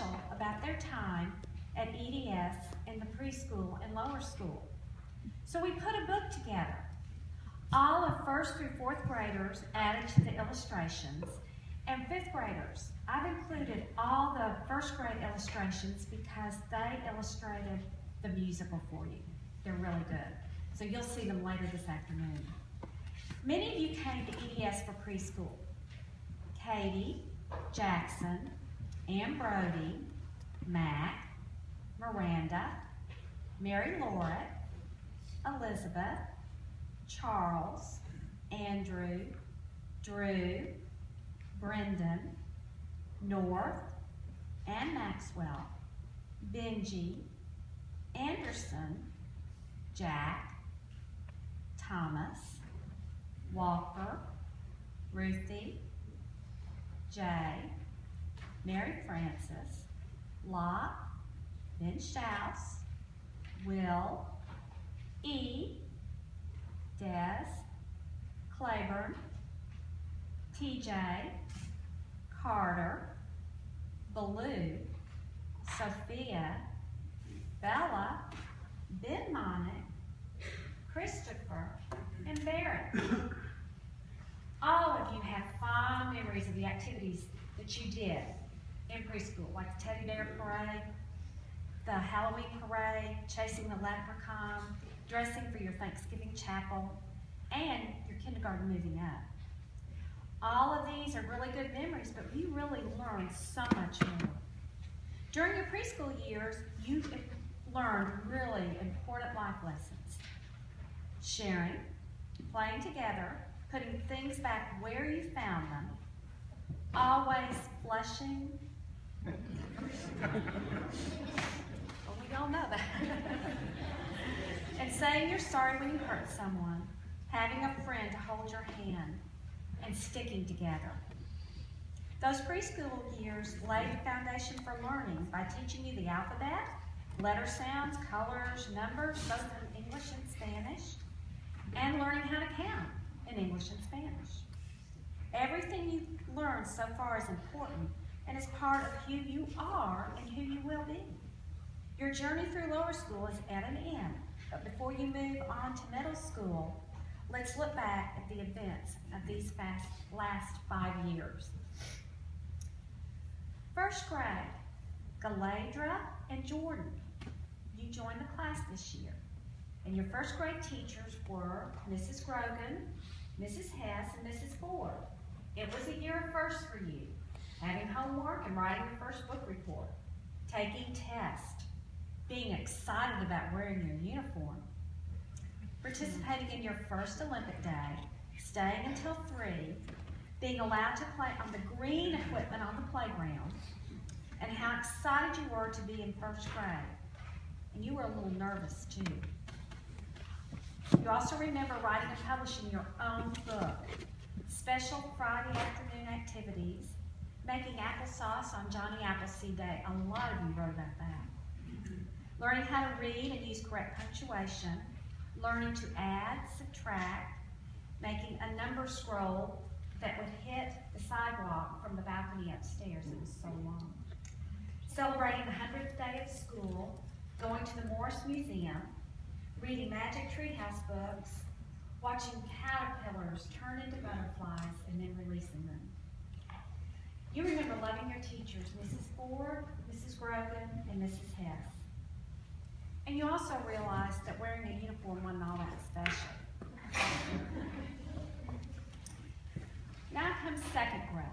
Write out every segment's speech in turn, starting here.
special about their time at EDS in the preschool and lower school. So we put a book together. All of 1st through 4th graders added to the illustrations, and 5th graders. I've included all the 1st grade illustrations because they illustrated the musical for you. They're really good. So you'll see them later this afternoon. Many of you came to EDS for preschool. Katie, Jackson, Ann Brody, Mac, Miranda, Mary Laura, Elizabeth, Charles, Andrew, Drew, Brendan, North, and Maxwell, Benji, Anderson, Jack, Thomas, Walker, Ruthie, Jay, Mary Frances, Locke, Ben Schaus, Will, E, Des, Claiborne, TJ, Carter, Baloo, Sophia, Bella, Ben Monick, Christopher, and Barrett. All of you have fond memories of the activities that you did in preschool, like the Teddy Bear Parade, the Halloween Parade, chasing the leprechaun, dressing for your Thanksgiving chapel, and your kindergarten moving up. All of these are really good memories, but you really learned so much more. During your preschool years, you learned really important life lessons. Sharing, playing together, putting things back where you found them, always flushing. Well, we all know that. And saying you're sorry when you hurt someone, having a friend to hold your hand, and sticking together. Those preschool years laid the foundation for learning by teaching you the alphabet, letter sounds, colors, numbers, both in English and Spanish, and learning how to count in English and Spanish. Everything you've learned so far is important and is part of who you are and who you will be. Your journey through lower school is at an end, but before you move on to middle school, let's look back at the events of these last 5 years. First grade, Galadra and Jordan, you joined the class this year. And your first grade teachers were Mrs. Grogan, Mrs. Hess, and Mrs. Ford. It was a year of firsts for you, having homework and writing your first book report, taking tests, being excited about wearing your uniform, participating in your first Olympic day, staying until 3, being allowed to play on the green equipment on the playground, and how excited you were to be in first grade. And you were a little nervous too. You also remember writing and publishing your own book, special Friday afternoon activities, making applesauce on Johnny Appleseed Day. A lot of you wrote about that. Learning how to read and use correct punctuation, learning to add, subtract, making a number scroll that would hit the sidewalk from the balcony upstairs. It was so long. Celebrating the 100th day of school, going to the Morris Museum, reading Magic Treehouse books, watching caterpillars turn into butterflies and then releasing them. You remember loving your teachers, Mrs. Ford, Mrs. Grogan, and Mrs. Hess. And you also realized that wearing a uniform wasn't all that special. Now comes second grade.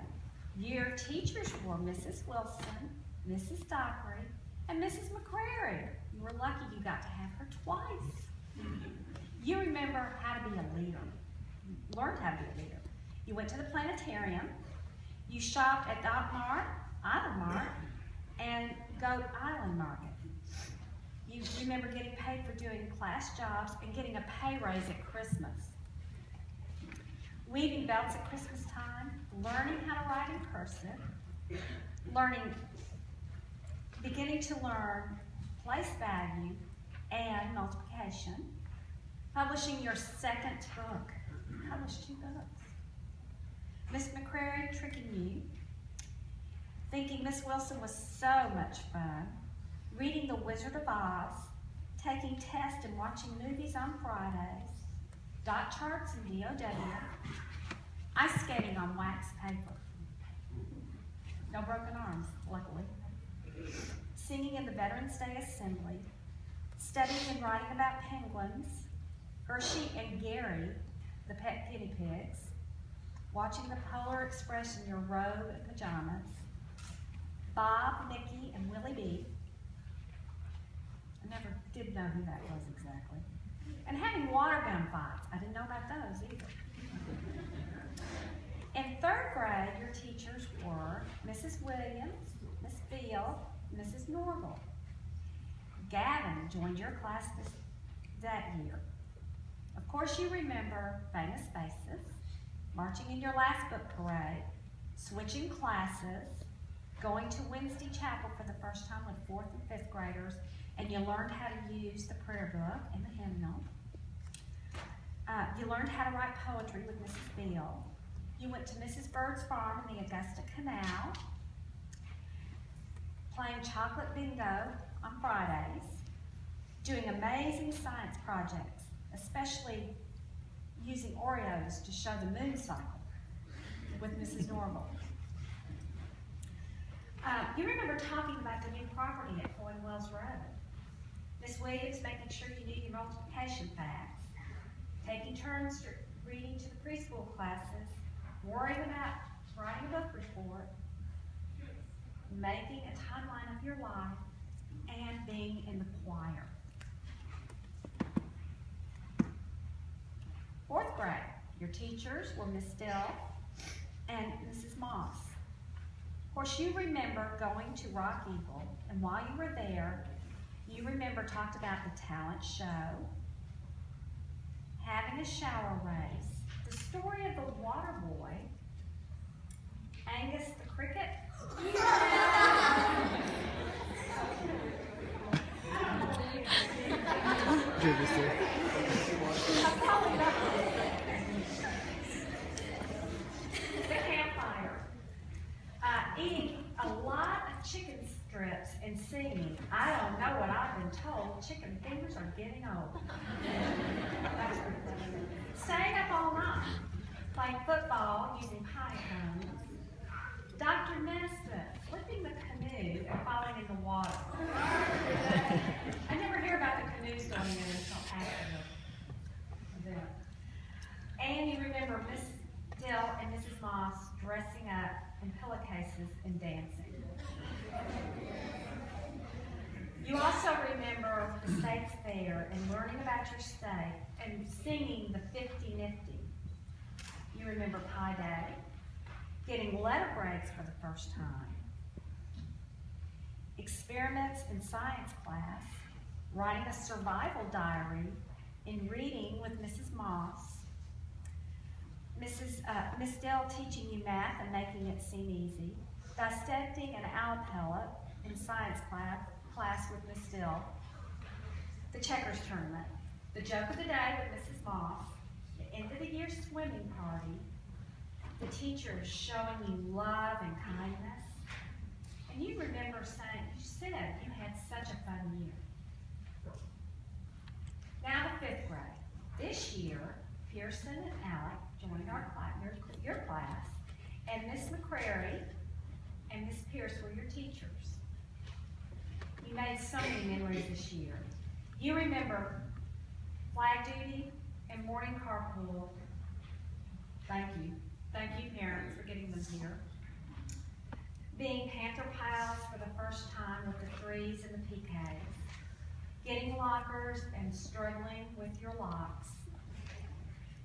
Your teachers were Mrs. Wilson, Mrs. Dockery, and Mrs. McCrary. You were lucky you got to have her twice. You remember how to be a leader. You learned how to be a leader. You went to the planetarium. You shopped at Dock Mart, Island Mart, and Goat Island Market. You remember getting paid for doing class jobs and getting a pay raise at Christmas. Weaving belts at Christmas time, learning how to write in cursive, beginning to learn place value and multiplication, publishing your second book. You published 2 books. Miss McCrary tricking you, thinking Miss Wilson was so much fun, reading The Wizard of Oz, taking tests and watching movies on Fridays, dot charts and DOW, ice skating on wax paper. No broken arms, luckily. Singing in the Veterans Day Assembly, studying and writing about penguins, Hershey and Gary, the pet guinea pigs, watching the Polar Express in your robe and pajamas, Bob, Mickey, and Willie B. I never did know who that was exactly. And having water gun fights. I didn't know about those either. In third grade, your teachers were Mrs. Williams, Miss Beal, Mrs. Norval. Gavin joined your class that year. Of course, you remember famous faces, marching in your last book parade, switching classes, going to Wednesday chapel for the first time with 4th and 5th graders, and you learned how to use the prayer book and the hymnal. You learned how to write poetry with Mrs. Beal. You went to Mrs. Bird's farm in the Augusta Canal, playing chocolate bingo on Fridays, doing amazing science projects, especially using Oreos to show the moon cycle with Mrs. Norval. You remember talking about the new property at Floyd Wells Road. Miss Williams making sure you knew your multiplication facts, taking turns reading to the preschool classes, worrying about writing a book report, making a timeline of your life, and being in the choir. 4th grade, your teachers were Miss Dill and Mrs. Moss. Of course, you remember going to Rock Eagle, and while you were there, you remember talked about the talent show, having a shower race, the story of the water boy, Angus the cricket. The campfire. Eating a lot of chicken strips and singing. I don't know what I've been told. Chicken fingers are getting old. That's pretty funny. Staying up all night, playing football, using pie cones. Dr. Nesbitt flipping the canoe and falling in the water. I never hear about the canoes going in until after the event. And you remember Miss Dill and Mrs. Moss dressing up in pillowcases and dancing. You also remember the state fair and learning about your state and singing the 50 Nifty. You remember Pie Day, getting letter grades for the first time, experiments in science class, writing a survival diary, and reading with Mrs. Moss, Miss Dell teaching you math and making it seem easy, dissecting an owl pellet in science class with Miss Dill, the checkers tournament, the joke of the day with Mrs. Moss, the end of the year swimming party, the teachers showing you love and kindness. And you remember saying, you said you had such a fun year. Now the 5th grade. This year, Pearson and Alec joined our class, your class, and Miss McCrary and Miss Pierce were your teachers. You made so many memories this year. You remember flag duty and morning carpool. Thank you. Thank you, parents, for getting them here. Being Panther pals for the first time with the 3s and the PKs. Getting lockers and struggling with your locks.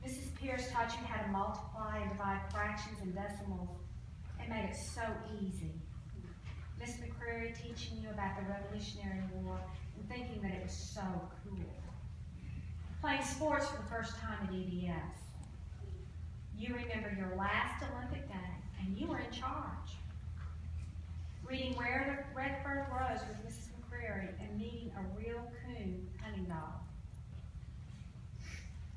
Mrs. Pierce taught you how to multiply and divide fractions and decimals and made it so easy. Miss McCreary teaching you about the Revolutionary War and thinking that it was so cool. Playing sports for the first time at EDS. You remember your last Olympic day, and you were in charge. Reading Red Fur Rose with Mrs. McCreary and meeting a real coon hunting dog.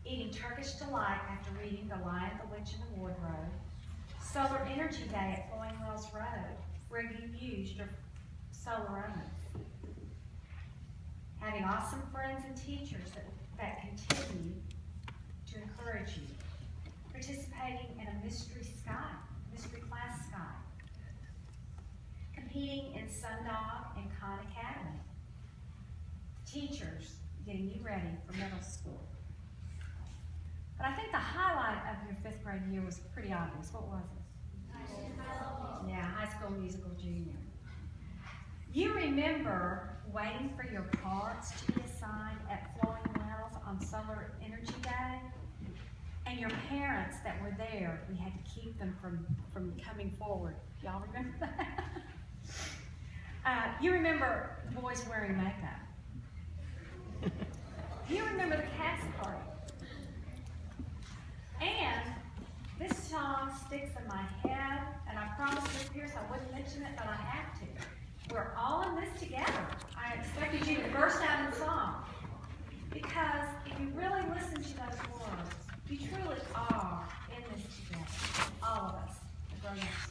Eating Turkish Delight after reading The Lion, the Witch, and the Wardrobe. Solar Energy Day at Flowing Wells Road. where you used your solar ovens. Having awesome friends and teachers that continue to encourage you. Participating in a mystery class Sky. Competing in Sundog and Khan Academy. Teachers getting you ready for middle school. But I think the highlight of your 5th grade year was pretty obvious. What was it? Yeah, High School Musical Junior. You remember waiting for your parts to be assigned at Flowing Wells on Solar Energy Day? And your parents that were there, we had to keep them from coming forward. Y'all remember that? You remember the boys wearing makeup. You remember the cast party. And this song sticks in my head, and I promised Miss Pierce I wouldn't mention it, but I have to. We're all in this together. I expected you to burst out in song. Because if you really listen to those words, you truly are in this together. All of us, the grown-ups.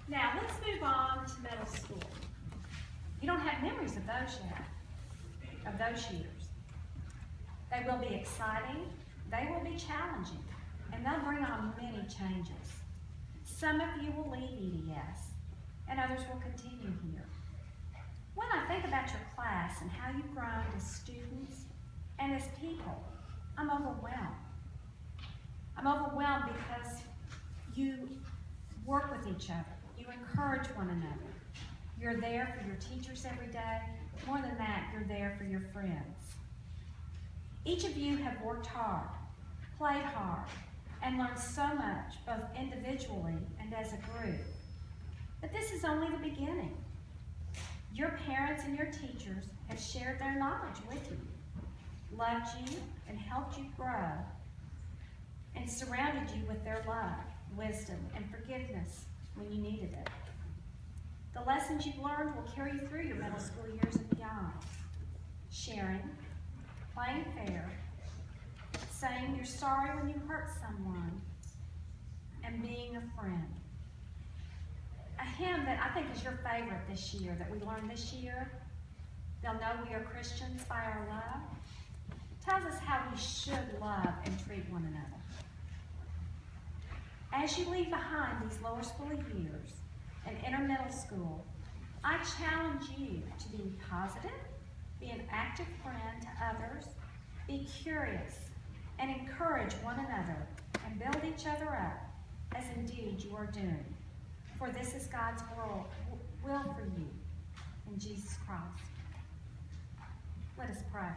Now, let's move on to middle school. You don't have memories of those yet, of those years. They will be exciting, they will be challenging, and they'll bring on many changes. Some of you will leave EDS, and others will continue here. When I think about your class and how you've grown as students and as people, I'm overwhelmed. I'm overwhelmed because you work with each other. You encourage one another. You're there for your teachers every day. More than that, you're there for your friends. Each of you have worked hard, played hard, and learned so much, both individually and as a group. But this is only the beginning. Your parents and your teachers have shared their knowledge with you, loved you, and helped you grow, and surrounded you with their love, wisdom, and forgiveness when you needed it. The lessons you've learned will carry you through your middle school years and beyond. Sharing, playing fair, saying you're sorry when you hurt someone, and being a friend. A hymn that I think is your favorite this year, that we learned this year, "They'll Know We Are Christians by Our Love," tells us how we should love and treat one another. As you leave behind these lower school years and enter middle school, I challenge you to be positive, be an active friend to others, be curious, and encourage one another and build each other up, as indeed you are doing. For this is God's will for you in Jesus Christ. Let us pray.